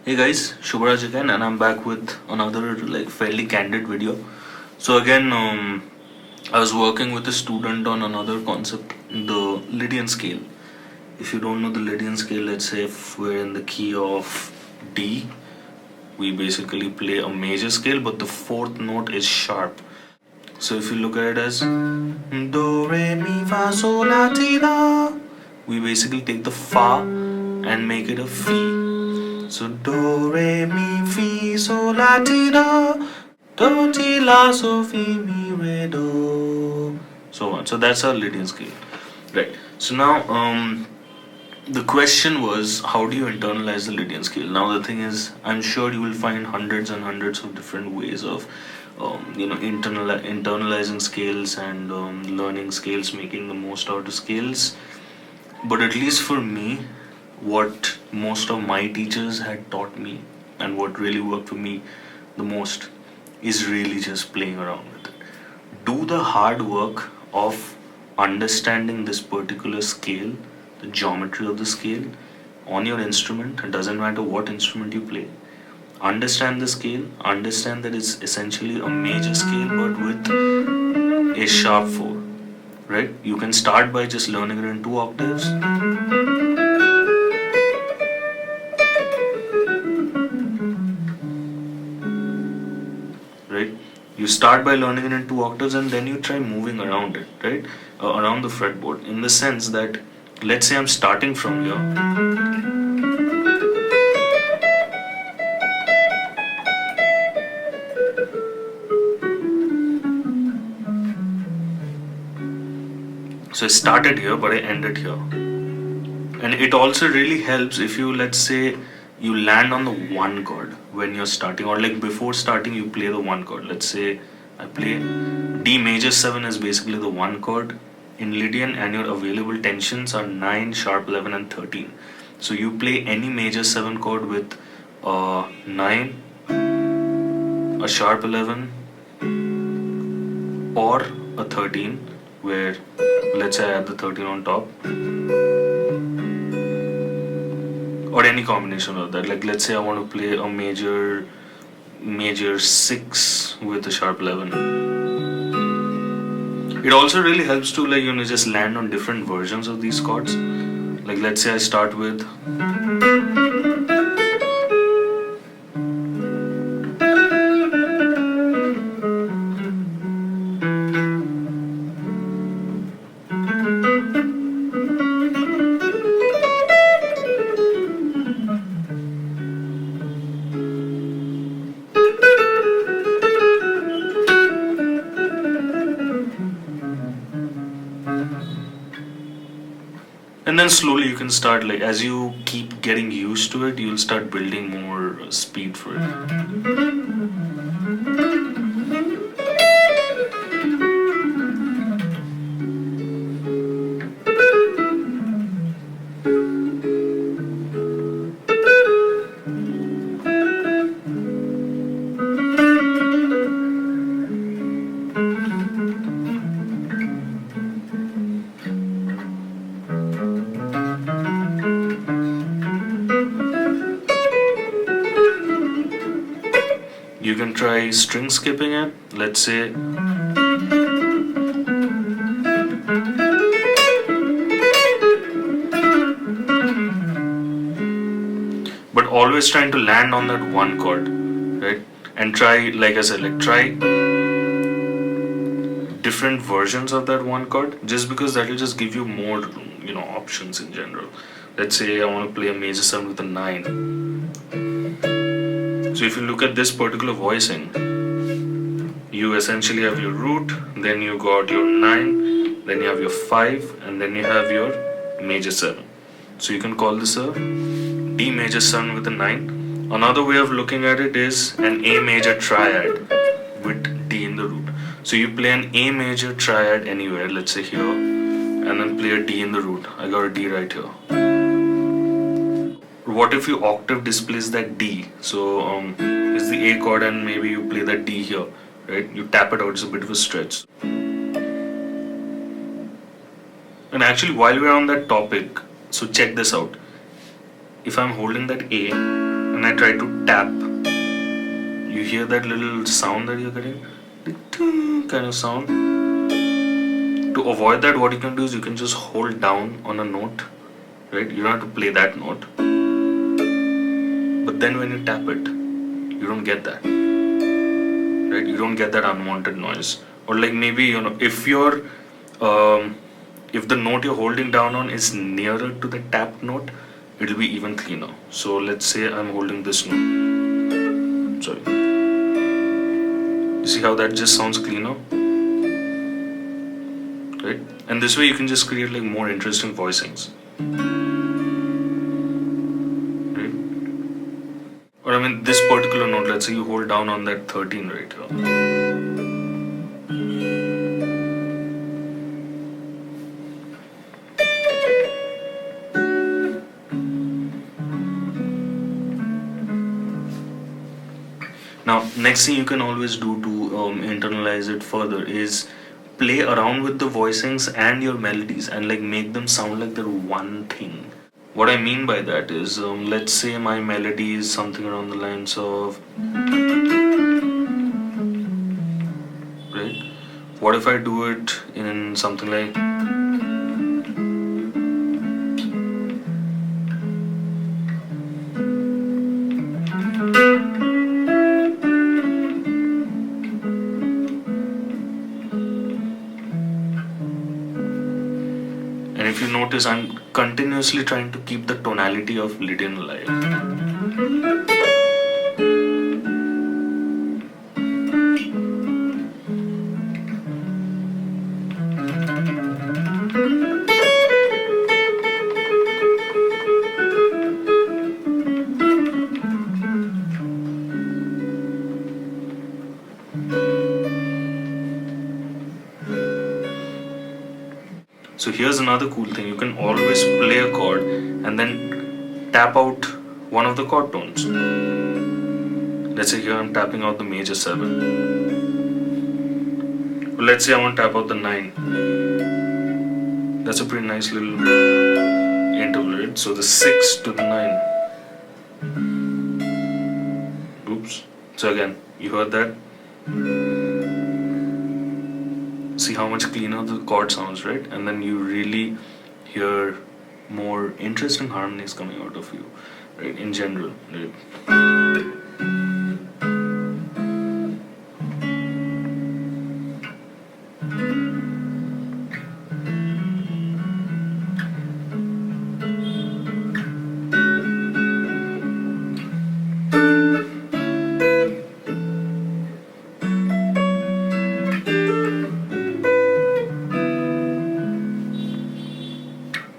Hey guys, Subharaj again, and I'm back with another fairly candid video. So again, I was working with a student on another concept, the Lydian scale. If you don't know the Lydian scale, let's say if we're in the key of D, we basically play a major scale, but the fourth note is sharp. So if you look at it as Do, Re, Mi, Fa, Sol, La, Ti, Da, we basically take the Fa and make it a Fi. So do re mi fi sol la ti do ti la so fi mi re do, so on. So that's our Lydian scale, right? So now the question was, how do you internalize the Lydian scale? Now the thing is, I'm sure you will find hundreds and hundreds of different ways of internalizing scales and learning scales, making the most out of scales. But at least for me, what most of my teachers had taught me and what really worked for me the most is really just playing around with it. Do the hard work of understanding this particular scale, the geometry of the scale on your instrument. It doesn't matter what instrument you play. Understand the scale, understand that it's essentially a major scale but with a sharp 4, right? You can start by just learning it in 2 octaves. Right? You start by learning it in 2 octaves and then you try moving around it, right? Around the fretboard, in the sense that, let's say I'm starting from here. So I started here, but I ended here. And it also really helps if you, let's say, you land on the 1 chord when you're starting, or like before starting, you play the 1 chord. Let's say I play D major 7 is basically the 1 chord in Lydian, and your available tensions are 9, sharp 11, and 13. So you play any major 7 chord with 9, a sharp 11, or a 13, where let's say I have the 13 on top, or any combination of that. Like let's say I want to play a major 6 with a sharp 11. It also really helps to just land on different versions of these chords. Like let's say I start with and then slowly you can start, like as you keep getting used to it, you'll start building more speed for it. You can try string skipping it. Let's say but always trying to land on that 1 chord, right? And try, like I said, like try different versions of that 1 chord, just because that will just give you more options in general. Let's say I want to play a major 7 with a 9. So if you look at this particular voicing, you essentially have your root, then you got your 9, then you have your 5, and then you have your major 7. So you can call this a D major 7 with a 9. Another way of looking at it is an A major triad with D in the root. So you play an A major triad anywhere, let's say here, and then play a D in the root. I got a D right here. What if you octave displace that D? So it's the A chord and maybe you play that D here, right? You tap it out, it's a bit of a stretch. And actually, while we're on that topic, so check this out. If I'm holding that A and I try to tap, you hear that little sound that you're getting, the ting kind of sound. To avoid that, what you can do is you can just hold down on a note, right? You don't have to play that note, but then when you tap it, you don't get that, right? You don't get that unwanted noise. Or like maybe, you know, if you're if the note you're holding down on is nearer to the tapped note, it'll be even cleaner. So let's say I'm holding this note. Sorry. You see how that just sounds cleaner? Right? And this way you can just create like more interesting voicings. Right? Or I mean this particular note, let's say you hold down on that 13 right here. Now, next thing you can always do to internalize it further is play around with the voicings and your melodies and like make them sound like they're one thing. What I mean by that is, let's say my melody is something around the lines of, right? What if I do it in something like, and if you notice, I'm continuously trying to keep the tonality of Lydian alive. So here's another cool thing, you can always play a chord and then tap out one of the chord tones. Let's say here I'm tapping out the major 7. Well, let's say I want to tap out the 9. That's a pretty nice little interval, right? So the 6 to the 9. Oops. So again, you heard that? See how much cleaner the chord sounds, right? And then you really hear more interesting harmonies coming out of you, right? In general, right?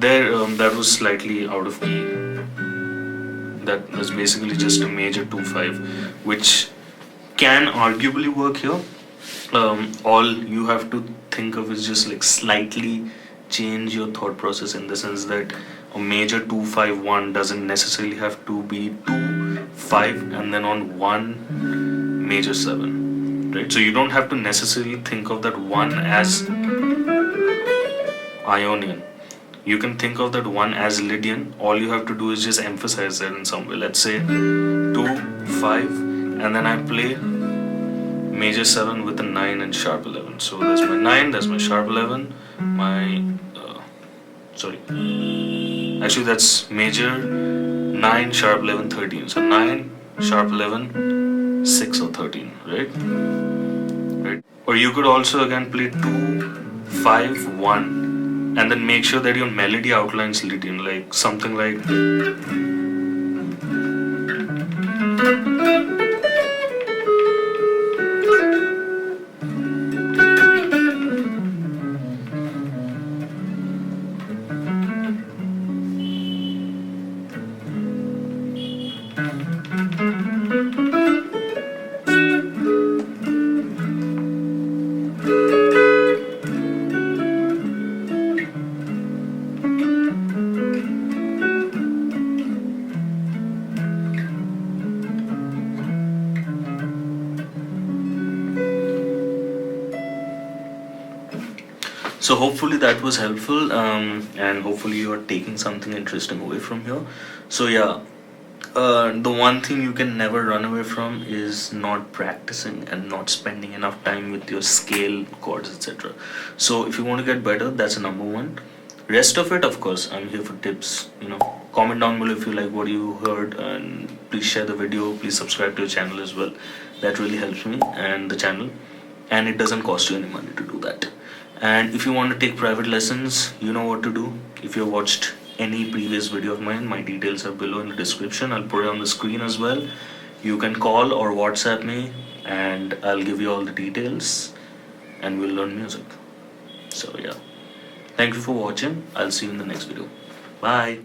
There, that was slightly out of key. That was basically just a major 2-5, which can arguably work here. All you have to think of is just like slightly change your thought process in the sense that a major 2-5-1 doesn't necessarily have to be 2-5 and then on 1 major 7, right? So you don't have to necessarily think of that 1 as Ionian. You can think of that 1 as Lydian. All you have to do is just emphasize that in some way. Let's say 2-5 and then I play major 7 with a 9 and sharp 11. So that's my 9, that's my sharp 11, my actually that's major 9, sharp 11, 13. So 9, sharp 11, 6 or 13, right? Or you could also again play 2-5-1 and then make sure that your melody outlines Lydian, like something like So hopefully that was helpful, and hopefully you are taking something interesting away from here. So yeah, the one thing you can never run away from is not practicing and not spending enough time with your scale, chords, etc. So if you want to get better, that's a number one. Rest of it, of course, I'm here for tips. Comment down below if you like what you heard, and please share the video. Please subscribe to your channel as well. That really helps me and the channel, and it doesn't cost you any money to do that. And if you want to take private lessons, you know what to do. If you watched any previous video of mine, my details are below in the description. I'll put it on the screen as well. You can call or WhatsApp me, and I'll give you all the details, and we'll learn music. So yeah, thank you for watching. I'll see you in the next video. Bye.